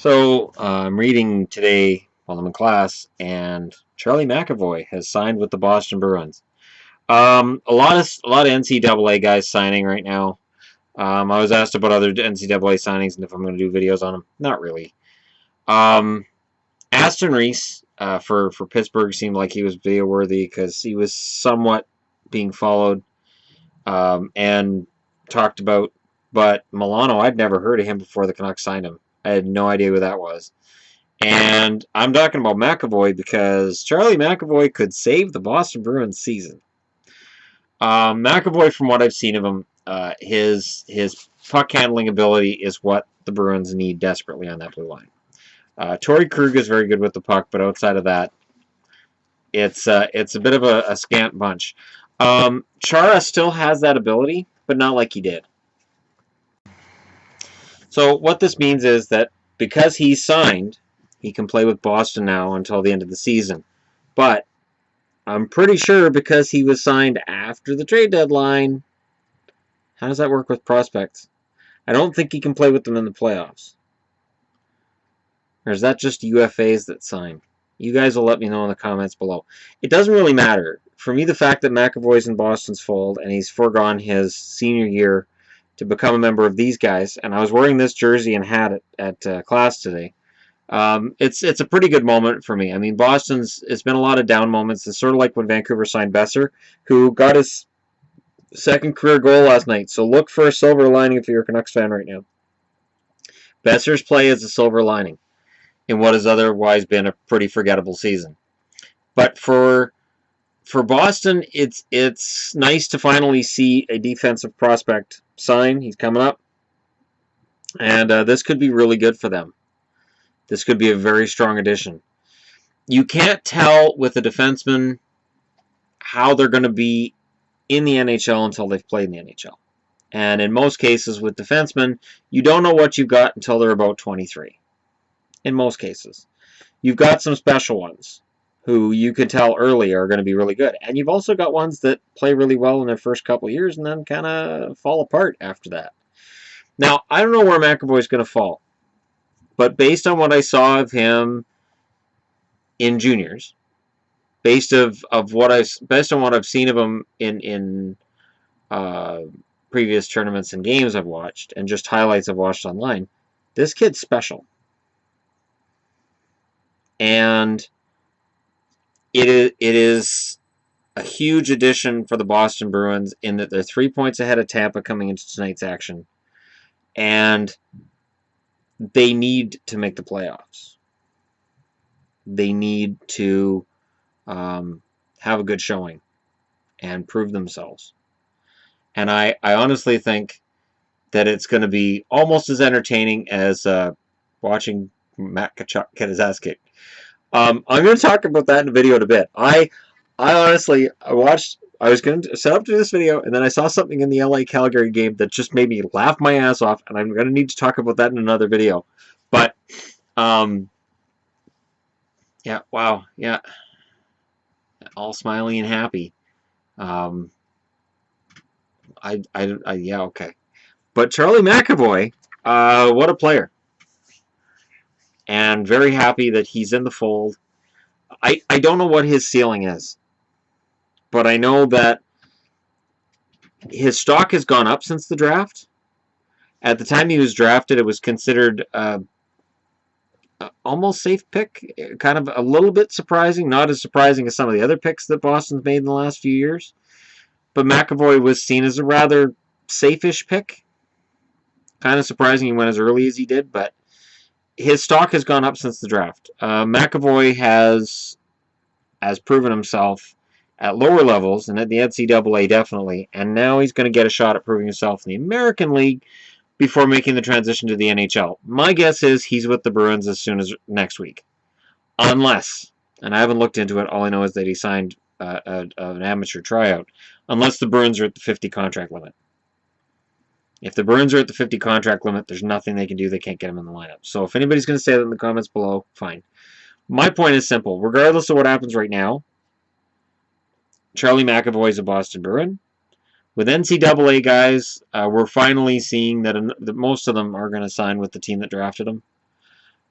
I'm reading today while I'm in class, and Charlie McAvoy has signed with the Boston Bruins. A lot of NCAA guys signing right now. I was asked about other NCAA signings and if I'm going to do videos on them. Not really. Um, Aston Reese for Pittsburgh seemed like he was video worthy because he was somewhat being followed and talked about. But Milano, I'd never heard of him before the Canucks signed him. I had no idea who that was. And I'm talking about McAvoy because Charlie McAvoy could save the Boston Bruins season. McAvoy, from what I've seen of him, his puck handling ability is what the Bruins need desperately on that blue line. Torrey Krug is very good with the puck, but outside of that, it's a bit of a scant bunch. Chara still has that ability, but not like he did. So what this means is that because he's signed, he can play with Boston now until the end of the season. But I'm pretty sure because he was signed after the trade deadline, how does that work with prospects? I don't think he can play with them in the playoffs. Or is that just UFAs that sign? You guys will let me know in the comments below. It doesn't really matter. For me, the fact that McAvoy's in Boston's fold and he's foregone his senior year to become a member of these guys, and I was wearing this jersey and hat at class today. It's a pretty good moment for me. I mean, it's been a lot of down moments. It's sort of like when Vancouver signed Besser, who got his second career goal last night. So look for a silver lining if you're a Canucks fan right now. Besser's play is a silver lining in what has otherwise been a pretty forgettable season. But for Boston, it's nice to finally see a defensive prospect sign. He's coming up, and this could be really good for them. This could be a very strong addition. You can't tell with a defenseman how they're going to be in the NHL until they've played in the NHL. And in most cases with defensemen, you don't know what you've got until they're about 23. In most cases. You've got some special ones who you could tell early are going to be really good. And you've also got ones that play really well in their first couple of years and then kind of fall apart after that. Now, I don't know where McAvoy's going to fall. But based on what I saw of him in juniors, based on what I've seen of him in previous tournaments and games I've watched, and just highlights I've watched online, this kid's special. And it is a huge addition for the Boston Bruins in that they're 3 points ahead of Tampa coming into tonight's action. And they need to make the playoffs. They need to have a good showing and prove themselves. And I honestly think that it's going to be almost as entertaining as watching Matt Tkachuk get his ass kicked. I'm going to talk about that in a video in a bit. I honestly, I was going to set up to do this video, and then I saw something in the LA-Calgary game that just made me laugh my ass off, and I'm going to need to talk about that in another video. But, yeah, wow, yeah. All smiley and happy. Yeah, okay. But Charlie McAvoy, what a player. And very happy that he's in the fold. I don't know what his ceiling is. But I know that his stock has gone up since the draft. At the time he was drafted, it was considered almost safe pick. Kind of a little bit surprising. Not as surprising as some of the other picks that Boston's made in the last few years. But McAvoy was seen as a rather safe-ish pick. Kind of surprising he went as early as he did, but his stock has gone up since the draft. McAvoy has proven himself at lower levels, and at the NCAA definitely, and now he's going to get a shot at proving himself in the American League before making the transition to the NHL. My guess is he's with the Bruins as soon as next week. Unless, and I haven't looked into it, all I know is that he signed an amateur tryout, unless the Bruins are at the 50 contract limit. If the Bruins are at the 50 contract limit, there's nothing they can do. They can't get him in the lineup. So if anybody's going to say that in the comments below, fine. My point is simple. Regardless of what happens right now, Charlie McAvoy is a Boston Bruin. With NCAA guys, we're finally seeing that most of them are going to sign with the team that drafted them.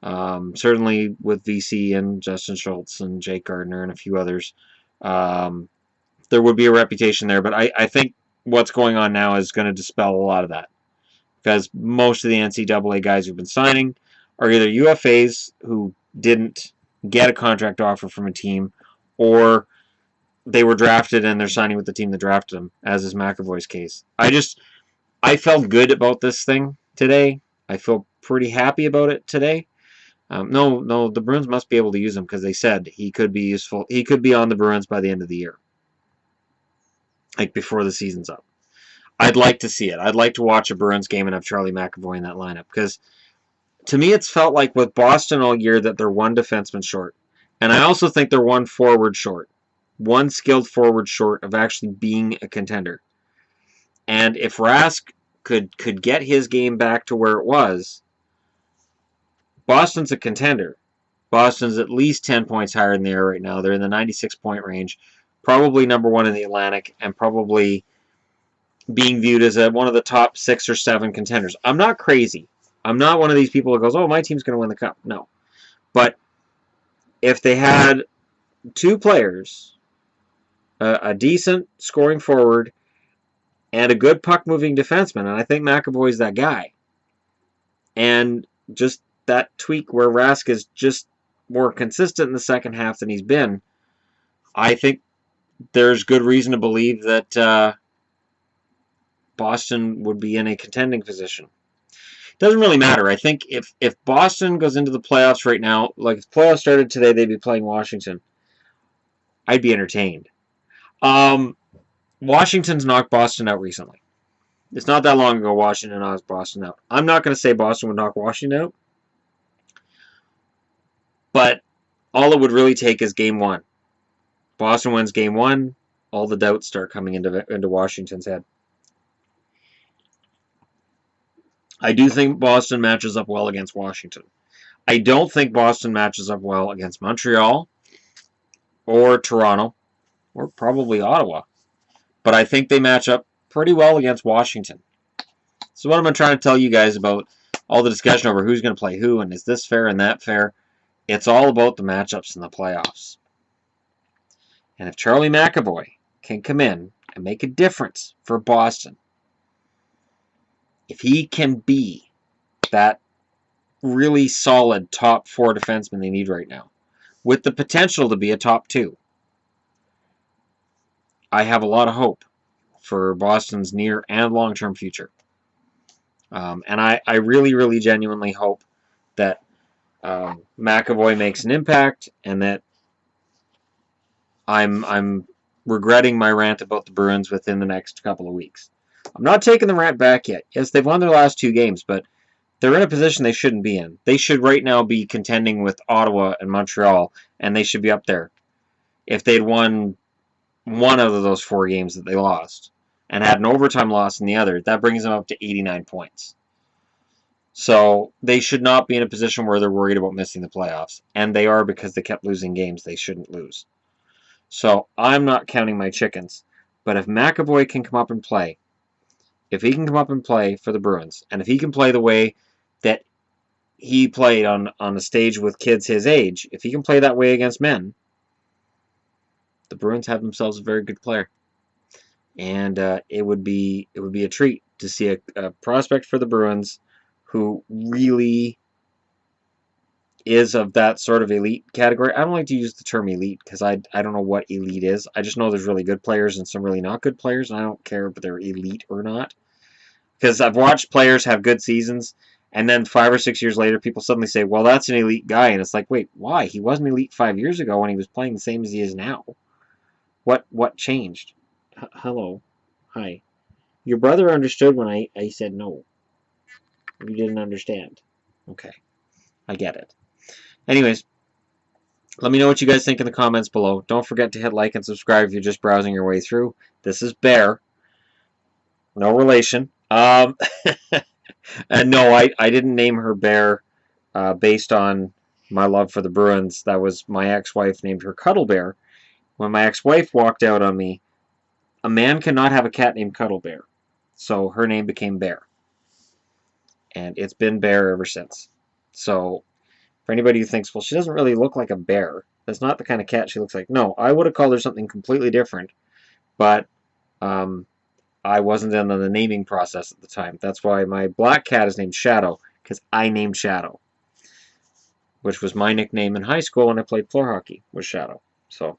Certainly with VC and Justin Schultz and Jake Gardner and a few others, there would be a reputation there. But I think what's going on now is going to dispel a lot of that, because most of the NCAA guys who've been signing are either UFAs who didn't get a contract offer from a team, or they were drafted and they're signing with the team that drafted them, as is McAvoy's case. I felt good about this thing today. I feel pretty happy about it today. No, the Bruins must be able to use him, because they said he could be useful. He could be on the Bruins by the end of the year, like before the season's up. I'd like to see it. I'd like to watch a Bruins game and have Charlie McAvoy in that lineup, because to me it's felt like with Boston all year that they're one defenseman short. And I also think they're one forward short. One skilled forward short of actually being a contender. And if Rask could get his game back to where it was, Boston's a contender. Boston's at least 10 points higher than they are right now. They're in the 96-point range, probably number one in the Atlantic, and probably being viewed as one of the top 6 or 7 contenders. I'm not crazy. I'm not one of these people that goes, oh, my team's going to win the cup. No. But if they had 2 players, a decent scoring forward, and a good puck-moving defenseman, and I think McAvoy's that guy, and just that tweak where Rask is just more consistent in the second half than he's been, I think there's good reason to believe that Boston would be in a contending position. It doesn't really matter. I think if Boston goes into the playoffs right now, like if the playoffs started today, they'd be playing Washington, I'd be entertained. Washington's knocked Boston out recently. It's not that long ago Washington knocked Boston out. I'm not going to say Boston would knock Washington out, but all it would really take is game 1. Boston wins game 1, all the doubts start coming into Washington's head. I do think Boston matches up well against Washington. I don't think Boston matches up well against Montreal or Toronto or probably Ottawa. But I think they match up pretty well against Washington. So what am I trying to tell you guys about all the discussion over who's going to play who and is this fair and that fair? It's all about the matchups in the playoffs. And if Charlie McAvoy can come in and make a difference for Boston, if he can be that really solid top 4 defenseman they need right now, with the potential to be a top 2, I have a lot of hope for Boston's near and long-term future. And I really, really genuinely hope that McAvoy makes an impact, and that I'm regretting my rant about the Bruins within the next couple of weeks. I'm not taking the rant back yet. Yes, they've won their last 2 games, but they're in a position they shouldn't be in. They should right now be contending with Ottawa and Montreal, and they should be up there. If they'd won one out of those 4 games that they lost and had an overtime loss in the other, that brings them up to 89 points. So they should not be in a position where they're worried about missing the playoffs. And they are, because they kept losing games they shouldn't lose. So I'm not counting my chickens. But if McAvoy can come up and play, if he can come up and play for the Bruins, and if he can play the way that he played on the stage with kids his age, if he can play that way against men, the Bruins have themselves a very good player. And it would be a treat to see a prospect for the Bruins who really is of that sort of elite category. I don't like to use the term elite, because I don't know what elite is. I just know there's really good players and some really not good players, and I don't care if they're elite or not. Because I've watched players have good seasons, and then 5 or 6 years later, people suddenly say, well, that's an elite guy. And it's like, wait, why? He wasn't elite 5 years ago when he was playing the same as he is now. What changed? Hello. Hi. Your brother understood when I said no. You didn't understand. Okay. I get it. Anyways, let me know what you guys think in the comments below. Don't forget to hit like and subscribe if you're just browsing your way through. This is Bear. No relation. And no, I didn't name her Bear based on my love for the Bruins. That was my ex-wife named her Cuddle Bear. When my ex-wife walked out on me, a man cannot have a cat named Cuddle Bear. So her name became Bear. And it's been Bear ever since. So For anybody who thinks, well, she doesn't really look like a bear. That's not the kind of cat she looks like. No, I would have called her something completely different. But I wasn't in on the naming process at the time. That's why my black cat is named Shadow, because I named Shadow, which was my nickname in high school when I played floor hockey, was Shadow. So,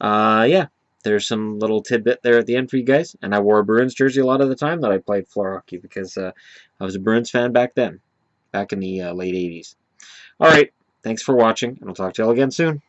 yeah, there's some little tidbit there at the end for you guys. And I wore a Bruins jersey a lot of the time that I played floor hockey because I was a Bruins fan back then, back in the late 80s. All right, thanks for watching, and I'll talk to you all again soon.